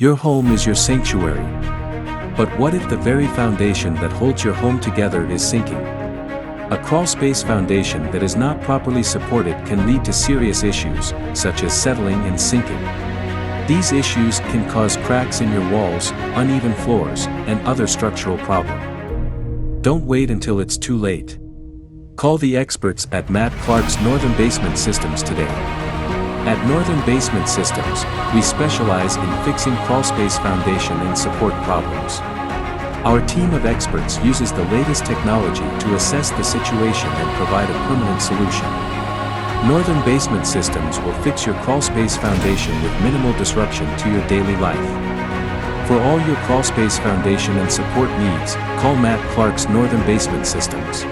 Your home is your sanctuary. But what if the very foundation that holds your home together is sinking? A crawlspace foundation that is not properly supported can lead to serious issues, such as settling and sinking. These issues can cause cracks in your walls, uneven floors, and other structural problems. Don't wait until it's too late. Call the experts at Matt Clark's Northern Basement Systems today. At Northern Basement Systems, we specialize in fixing crawlspace foundation and support problems. Our team of experts uses the latest technology to assess the situation and provide a permanent solution. Northern Basement Systems will fix your crawlspace foundation with minimal disruption to your daily life. For all your crawlspace foundation and support needs, call Matt Clark's Northern Basement Systems.